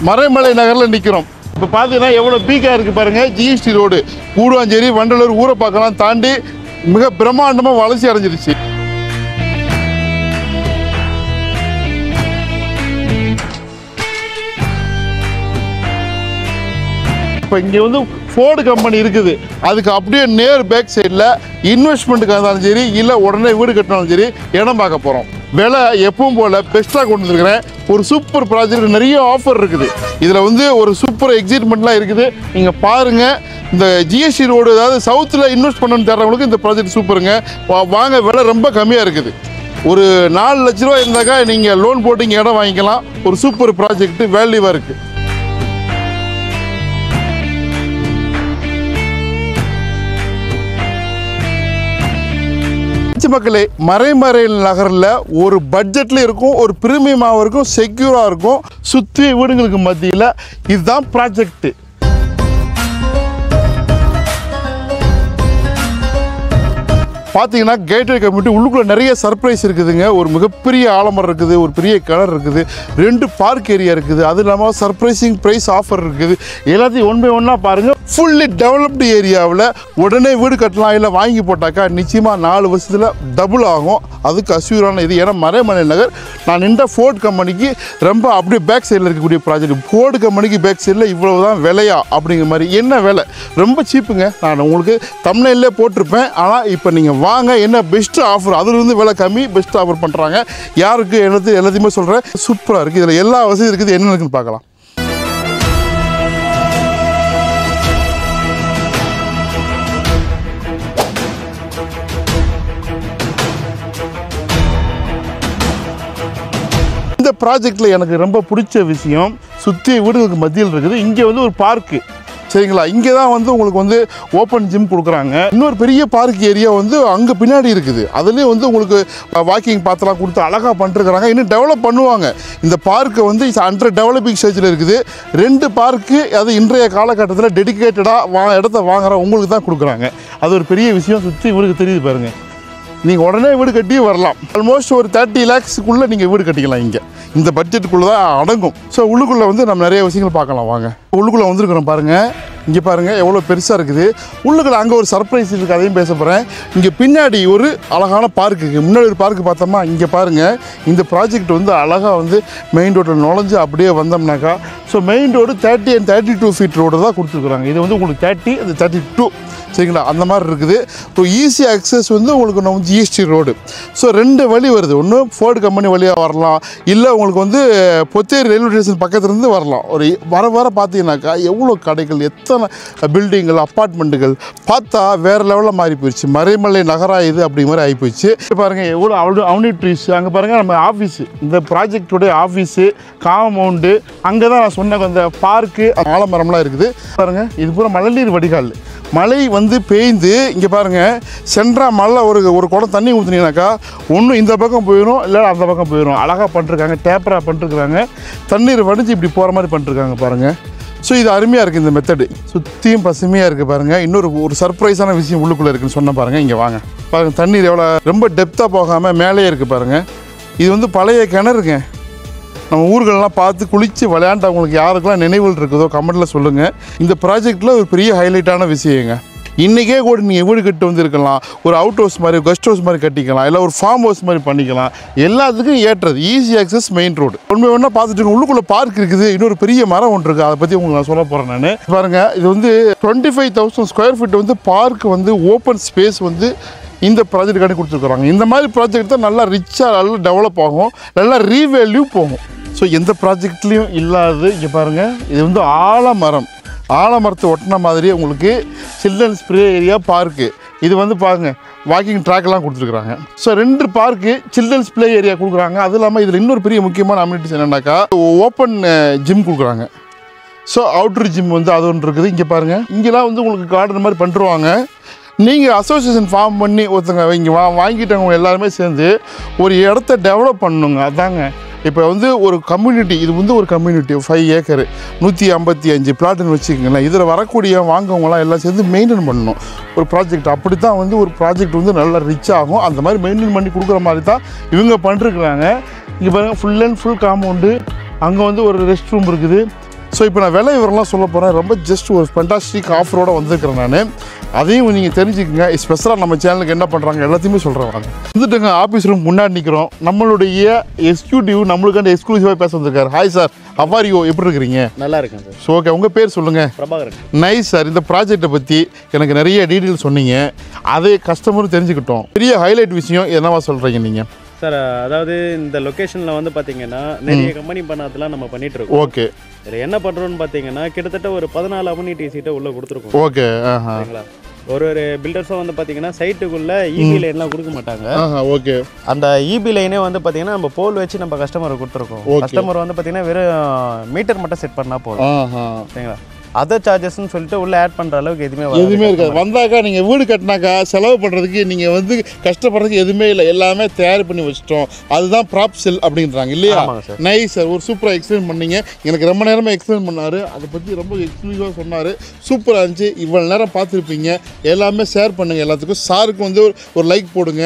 மறைமலை நகரில் நிற்கிறோம். இப்போ பார்த்தீங்கன்னா எவ்வளோ பீக்காக இருக்குது பாருங்கள். ஜிஎஸ்டி ரோடு கூடுவாஞ்சேரி வண்டலூர் ஊரப்பாக்கெல்லாம் தாண்டி மிக பிரம்மாண்டமாக வளர்ச்சி அடைஞ்சிருச்சு. இப்போ இங்கே வந்து ஃபோர்டு கம்பெனி இருக்குது. அதுக்கு அப்படியே நேர் பேக் சைடில் இன்வெஸ்ட்மெண்ட்டுக்கு இருந்தாலும் சரி, இல்லை உடனே வீடு கட்டினாலும் சரி இடம் பார்க்க போகிறோம். விலை எப்பவும் போல் பெஸ்ட்டாக கொண்டு வந்துருக்கிறேன். ஒரு சூப்பர் ப்ராஜெக்ட், நிறைய ஆஃபர் இருக்குது. இதில் வந்து ஒரு சூப்பர் எக்ஸைட்மெண்ட்லாம் இருக்குது. நீங்கள் பாருங்கள். இந்த ஜிஎஸ்டி ரோடு, அதாவது சவுத்தில் இன்வெஸ்ட் பண்ணணும்னு தர்றவங்களுக்கு இந்த ப்ராஜெக்ட் சூப்பருங்க. வாங்க, விலை ரொம்ப கம்மியாக இருக்குது. ஒரு 4 லட்ச ரூபா இருந்தாக்கா நீங்கள் லோன் போட்டு இங்கே இடம் வாங்கிக்கலாம். ஒரு சூப்பர் ப்ராஜெக்ட், வேல்யூவாக இருக்குது. மக்களே, மறைமலை நகரில் ஒரு பட்ஜெட்ல இருக்கும், ஒரு பிரீமியமாக இருக்கும், செக்யூராக இருக்கும். சுற்றி வீடுங்களுக்கு மத்தியில் இதுதான் ப்ராஜெக்ட். பார்த்தீங்கன்னா கேட்வே கம்யூனிட்டி உள்ளுக்குள்ளே நிறைய சர்ப்ரைஸ் இருக்குதுங்க. ஒரு மிகப்பெரிய ஆலமரம் இருக்குது, ஒரு பெரிய கிணறு இருக்குது, 2 பார்க் ஏரியா இருக்குது. அது இல்லாமல் சர்ப்ரைசிங் ப்ரைஸ் ஆஃபர் இருக்குது. எல்லாத்தையும் ஒன் பை ஒன்னாக பாருங்கள். ஃபுல்லி டெவலப்டு ஏரியாவில் உடனே வீடு கட்டலாம். இல்லை வாங்கி போட்டாக்கா நிச்சயமாக 4 வருஷத்தில் டபுள் ஆகும். அதுக்கு அஸ்யூரான இது. ஏன்னா மறைமலை நகர் நான் நின்ற ஃபோர்டு கம்பெனிக்கு ரொம்ப அப்படியே பேக் சைடில் இருக்கக்கூடிய ப்ராஜெக்ட். ஃபோர்டு கம்பெனிக்கு பேக் சைடில் இவ்வளவு தான் விலையா அப்படிங்கிற மாதிரி. என்ன விலை? ரொம்ப சீப்புங்க. நான் உங்களுக்கு தம்ப்நெயிலே போட்டிருப்பேன். ஆனால் இப்போ நீங்கள் வாங்க, என்ன பெஸ்ட் ஆஃபர், அதுலேருந்து விலை கம்மி, பெஸ்ட் ஆஃபர் பண்ணுறாங்க. யாருக்கு எல்லாத்தையுமே சொல்கிறேன். சூப்பராக இருக்குது. இதில் எல்லா வசதியும் இருக்குது. என்ன இருக்குன்னு பார்க்கலாம். இந்த ப்ராஜெக்டில் எனக்கு ரொம்ப பிடிச்ச விஷயம், சுற்றி வீடுகளுக்கு மத்தியில் இருக்குது. இங்கே வந்து ஒரு பார்க்கு, சரிங்களா? இங்கே தான் வந்து உங்களுக்கு வந்து ஓப்பன் ஜிம் கொடுக்குறாங்க. இன்னொரு பெரிய பார்க் ஏரியா வந்து அங்கே பின்னாடி இருக்குது. அதுலேயும் வந்து உங்களுக்கு வாக்கிங் பாத்தெல்லாம் கொடுத்து அழகாக பண்ணிருக்கிறாங்க. இன்னும் டெவலப் பண்ணுவாங்க. இந்த பார்க்கை வந்து அண்டர் டெவலப்பிங் ஸ்டேஜில் இருக்குது. 2 பார்க்கு அது இன்றைய காலகட்டத்தில் டெடிக்கேட்டடாக இடத்த வாங்குற உங்களுக்கு தான் கொடுக்குறாங்க. அது ஒரு பெரிய விஷயம். சுற்றி வீடுக்கு தெரியுது பாருங்கள். நீங்கள் உடனே வீடு கட்டி வரலாம். ஆல்மோஸ்ட் ஒரு 30 lakhsக்குள்ளே நீங்கள் வீடு கட்டிக்கலாம். இங்கே இந்த பட்ஜெட்டுக்குள்ளே தான் அடங்கும். ஸோ உள்ளுக்குள்ளே வந்து நம்ம நிறைய விஷயங்கள் பார்க்கலாம். வாங்க, உள்ளுக்குள்ளே வந்துருக்குறோம் பாருங்கள். இங்கே பாருங்கள் எவ்வளோ பெருசாக இருக்குது. உள்ளுக்குள்ள அங்கே ஒரு சர்ப்ரைஸ் இருக்குது, அதையும் பேச போகிறேன். இங்கே பின்னாடி ஒரு அழகான பார்க் இருக்குது. முன்னாடி ஒரு பார்க்கு பார்த்தோமா, இங்கே பாருங்கள். இந்த ப்ராஜெக்ட் வந்து அழகாக வந்து மெயின் ரோட்டில் நுழைஞ்சு அப்படியே வந்தோம்னாக்கா, so main road 30 and 32 feet road தான் கொடுத்துருக்குறாங்க. இது வந்து உங்களுக்கு 30 and 32, சரிங்களா? அந்த மாதிரி இருக்குது. இப்போ ஈஸி அக்சஸ் வந்து உங்களுக்கு நம்ம ஜிஎஸ்டி ரோடு. ஸோ 2 வழி வருது. ஒன்று ஃபோர்டு கம்பெனி வழியாக வரலாம், இல்லை உங்களுக்கு வந்து பொத்தேரி ரயில்வே ஸ்டேஷன் பக்கத்துலேருந்து வரலாம். ஒரு வர பார்த்தீங்கன்னாக்கா எவ்வளோ கடைகள், எத்தனை பில்டிங்கள், அப்பார்ட்மெண்ட்டுகள் பார்த்தா வேறு லெவலில் மாறி போயிடுச்சு. மறைமலை நகரா இது அப்படி மாதிரி ஆகி போயிடுச்சு. பாருங்கள் எவ்வளோ அவனி ட்ரீஸ். அங்கே பாருங்கள் நம்ம ஆஃபீஸு, இந்த ப்ராஜெக்டுடைய ஆஃபீஸு, காம்பவுண்டு, அங்கே தான் நான் சொன்ன அந்த பார்க்கு, ஆலமரம்லாம் இருக்குது. பாருங்கள் இது பூரா மழைநீர் வடிகால். மழை வந்து பெய்ந்து இங்கே பாருங்கள், சென்ட்ரா மழை ஒரு குடம் தண்ணி ஊற்றுனீங்கன்னாக்கா ஒன்று இந்த பக்கம் போயிடும், இல்லை அந்த பக்கம் போயிடும். அழகாக பண்ணிருக்காங்க, டேப்பராக பண்ணிருக்காங்க. தண்ணீர் வடிஞ்சு இப்படி போகிற மாதிரி பண்ணிருக்காங்க பாருங்கள். ஸோ இது அருமையாக இருக்குது. இந்த மெத்தடு சுற்றியும் பசுமையாக இருக்குது பாருங்கள். இன்னொரு சர்ப்ரைஸான விஷயம் உள்ளுக்குள்ளே இருக்குதுன்னு சொன்ன பாருங்கள். இங்கே வாங்க பாருங்கள். தண்ணீர் எவ்வளோ ரொம்ப டெப்த்தாக போகாமல் மேலேயே இருக்குது பாருங்கள். இது வந்து பழைய கிணறுங்க. நம்ம ஊர்களெலாம் பார்த்து குளித்து விளையாண்டவங்களுக்கு யாருக்கெல்லாம் நினைவுகள் இருக்குதோ கமெண்ட்டில் சொல்லுங்கள். இந்த ப்ராஜெக்டில் ஒரு பெரிய ஹைலைட்டான விஷயங்க. இன்றைக்கே கூட நீங்கள் வீடு கட்டு வந்துருக்கலாம். ஒரு அவுட் ஹவுஸ் மாதிரி, கெஸ்ட் ஹவுஸ் மாதிரி கட்டிக்கலாம், இல்லை ஒரு ஃபார்ம் ஹவுஸ் மாதிரி பண்ணிக்கலாம். எல்லாத்துக்கும் ஏற்றது. Easy access, main road. ஒன்றா பார்த்துட்டு உள்ளுக்குள்ளே பார்க் இருக்குது. இன்னொரு பெரிய மரம் ஒன்று இருக்குது. அதை பற்றி உங்களுக்கு நான் சொல்ல போகிறேன். நான் பாருங்கள், இது வந்து 25,000 square feet வந்து பார்க் வந்து ஓப்பன் ஸ்பேஸ் வந்து இந்த ப்ராஜெக்ட் கட்டி கொடுத்துருக்குறாங்க. இந்த மாதிரி ப்ராஜெக்ட் தான் நல்லா ரிச்சாக, நல்லா டெவலப் ஆகும், நல்லா ரீவேல்யூ போகும். ஸோ எந்த ப்ராஜெக்ட்லேயும் இல்லாதது இங்கே பாருங்கள். இது வந்து ஆலமரத்தை ஒட்டின மாதிரி உங்களுக்கு சில்ட்ரன்ஸ் ப்ளே ஏரியா பார்க்கு. இது வந்து பாருங்கள் வாக்கிங் ட்ராக்லாம் கொடுத்துருக்குறாங்க. So 2 park, children's play area கொடுக்குறாங்க. அது இல்லாமல் இதில் இன்னொரு பெரிய முக்கியமான அம்யூனிட்டிஸ் என்னென்னாக்கா ஓப்பன் ஜிம் கொடுக்குறாங்க. ஸோ அவுட்ரு ஜிம் வந்து அது ஒன்று இருக்குது. இங்கே பாருங்கள், இங்கெல்லாம் வந்து உங்களுக்கு கார்டன் மாதிரி பண்ணிருவாங்க. நீங்கள் அசோசியேஷன் ஃபார்ம் பண்ணி ஒருத்தங்க இங்கே வாங்கிட்டவங்க எல்லாருமே சேர்ந்து ஒரு இடத்த டெவலப் பண்ணணுங்க. அதாங்க இப்போ வந்து ஒரு கம்யூனிட்டி. இது வந்து ஒரு கம்யூனிட்டி 5 ஏக்கர் 155 பிளாட்டுன்னு வச்சுக்கோங்களேன். இதில் வரக்கூடிய வாங்கவங்களாம் எல்லாம் சேர்ந்து மெயின்டைன் பண்ணணும் ஒரு ப்ராஜெக்ட். அப்படி தான் வந்து ஒரு ப்ராஜெக்ட் வந்து நல்லா ரிச் ஆகும். அந்த மாதிரி மெயின்டைன் பண்ணி கொடுக்குற மாதிரி தான் இவங்க பண்ணிருக்கிறாங்க. இங்கே பாருங்கள், ஃபுல் அண்ட் ஃபுல் காம்பவுண்டு. அங்கே வந்து ஒரு ரெஸ்ட் ரூம் இருக்குது. ஸோ இப்போ நான் விலை விவரம்லாம் சொல்ல போகிறேன். ரொம்ப ஜஸ்ட் ஒரு ஃபென்டாஸ்டிக் ஆஃபரோட வந்திருக்கிறேன் நான். அதையும் நீங்கள் தெரிஞ்சுக்கங்க. ஸ்பெஷலாக நம்ம சேனலுக்கு என்ன பண்ணுறாங்க எல்லாத்தையுமே சொல்கிறேன். வாங்க வந்துட்டுங்க. ஆஃபீஸ் ரூம் முன்னாடி நிற்கிறோம். நம்மளுடைய எக்ஸிக்யூட்டிவ் நம்மளுக்காண்ட எக்ஸ்க்ளூசிவாக பேச வந்திருக்காரு. Hi sir, how are you? எப்படி இருக்கிறீங்க? நல்லா இருக்கேன் சார். ஸோ ஓகே, உங்கள் பேர் சொல்லுங்கள். பிரபாகரன். Nice sir. இந்த ப்ராஜெக்டை பற்றி எனக்கு நிறைய டீட்டெயில் சொன்னீங்க. அதே கஸ்டமரும் தெரிஞ்சுக்கிட்டோம். பெரிய ஹைலைட் விஷயம் என்னவா சொல்கிறீங்க நீங்கள்? சார், அதாவது இந்த லொக்கேஷனில் வந்து பார்த்தீங்கன்னா நிறைய கம்பெனி பண்ணதெல்லாம் நம்ம பண்ணிட்டு இருக்கோம். ஓகே. இதில் என்ன பண்ணுறோன்னு பார்த்தீங்கன்னா கிட்டத்தட்ட ஒரு 14 அம்யூனிட்டி சீட்டை உள்ளே கொடுத்துருக்கோம். ஓகே. சரிங்களா? ஒரு பில்டர்ஸும் வந்து பார்த்தீங்கன்னா சைட்டுக்குள்ளே இபி லைன்லாம் கொடுக்க மாட்டாங்க. ஓகே. அந்த இபி லைனே வந்து பார்த்தீங்கன்னா நம்ம போல் வச்சு நம்ம கஸ்டமருக்கு கொடுத்துருக்கோம். கஸ்டமர் வந்து பார்த்தீங்கன்னா வெறும் மீட்டர் மட்டும் செட் பண்ணால் போதும். சரிங்களா? அதர் சார்ஜஸ்ன்னு சொல்லிட்டு உள்ளே ஆட் பண்ணுற அளவுக்கு எதுவுமே இருக்காது. வந்தாக்கா நீங்கள் வீடு கட்டினாக்கா செலவு பண்ணுறதுக்கு நீங்கள் வந்து கஷ்டப்படுறதுக்கு எதுவுமே இல்லை. எல்லாமே தயார் பண்ணி வச்சிட்டோம். அதுதான் ப்ராப் செல் அப்படின்றாங்க இல்லையா? Nice sir. ஒரு சூப்பராக எக்ஸ்பிளைன் பண்ணீங்க. எனக்கு ரொம்ப நேரமாக எக்ஸ்பிளைன் பண்ணார். அதை பற்றி ரொம்ப எக்ஸ்க்ளூசிவாக சொன்னார். சூப்பராக இருந்துச்சு. இவ்வளோ நேரம் பார்த்துருப்பீங்க. எல்லாமே ஷேர் பண்ணுங்கள் எல்லாத்துக்கும். சாருக்கு வந்து ஒரு லைக் போடுங்க.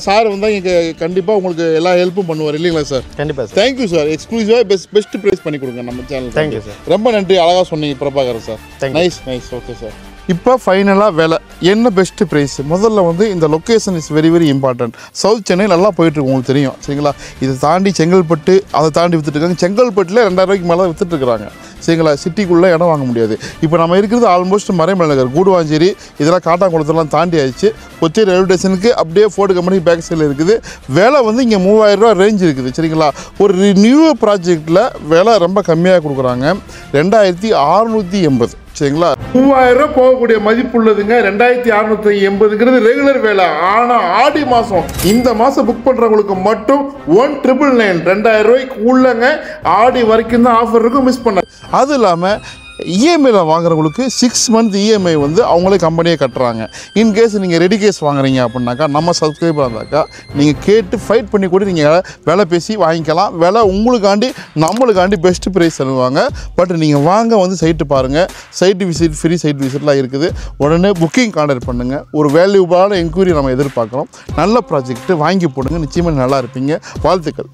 சார் வந்தால் இங்கே கண்டிப்பாக உங்களுக்கு எல்லா ஹெல்ப்பும் பண்ணுவார் இல்லைங்களா சார்? கண்டிப்பாக சார். Thank you sir. எக்ஸ்க்ளூசிவாக பெஸ்ட் ப்ரைஸ் பண்ணி கொடுங்க நம்ம சேனல். Thank you sir. ரொம்ப நன்றி. அழகாக சொன்னீங்க Prabhakar sir. Nice. Okay sir. இப்போ ஃபைனலாக விலை என்ன பெஸ்ட்டு ப்ரைஸ்? முதல்ல வந்து இந்த location is very very important. South Chennai நல்லா போயிட்டுருக்கு, உங்களுக்கு தெரியும் சரிங்களா? இதை தாண்டி செங்கல்பட்டு, அதை தாண்டி விற்றுட்டுருக்காங்க. செங்கல்பட்டில் 2000 ரூபாய்க்கு மேலே விற்றுட்டுருக்காங்க சரிங்களா? சிட்டிக்குள்ளே இடம் வாங்க முடியாது. இப்போ நம்ம இருக்கிறது ஆல்மோஸ்ட் மறைமலை நகர், கூடுவாஞ்சேரி, இதெல்லாம் காட்டாங்குளத்தெல்லாம் தாண்டி ஆயிடுச்சு. கொச்சி ரயில்வே ஸ்டேஷனுக்கு அப்படியே ஃபோர்டு கம்பெனி பேக் சைடில் இருக்குது. விலை வந்து இங்கே 3000 ரூபா ரேஞ்ச் இருக்குது சரிங்களா? ஒரு நியூ ப்ராஜெக்டில் விலை ரொம்ப கம்மியாக கொடுக்குறாங்க. 2680 சரிங்களா? 3000 ரூபா போகக்கூடிய மதிப்பு உள்ளதுங்க. 2680ங்கிறது ரெகுலர் வேலை. ஆனால் ஆடி மாதம் இந்த மாதம் புக் பண்ணுறவங்களுக்கு மட்டும் 1999 2000 ரூபாய்க்கு உள்ளங்க. ஆடி வரைக்கும் தான் ஆஃபர் இருக்கும், மிஸ் பண்ண. அது இல்லாமல் இஎம்ஐயில் வாங்குறவங்களுக்கு 6 மந்த் இஎம்ஐ வந்து அவங்களே கம்பெனியே கட்டுறாங்க. இன்கேஸ் நீங்கள் ரெடி கேஸ் வாங்குறீங்க அப்படின்னாக்கா, நம்ம சப்ஸ்கிரைபர் இருந்தாக்கா நீங்கள் கேட்டு ஃபைட் பண்ணி கூட நீங்கள் விலை பேசி வாங்கிக்கலாம். விலை உங்களுக்காண்டி நம்மளுக்காண்டி பெஸ்ட் ப்ரைஸ் தருவாங்க. பட் நீங்கள் வாங்க வந்து சைட்டு பாருங்கள். சைட்டு விசிட், ஃப்ரீ சைட் விசிட்லாம் இருக்குது. உடனே புக்கிங் கான்டாக்ட் பண்ணுங்கள். ஒரு வேல்யூபான என்கொயரி நம்ம எதிர்பார்க்குறோம். நல்ல ப்ராஜெக்ட்டு வாங்கி போடுங்க. நிச்சயமாக நல்லா இருப்பீங்க. வாழ்த்துக்கள்.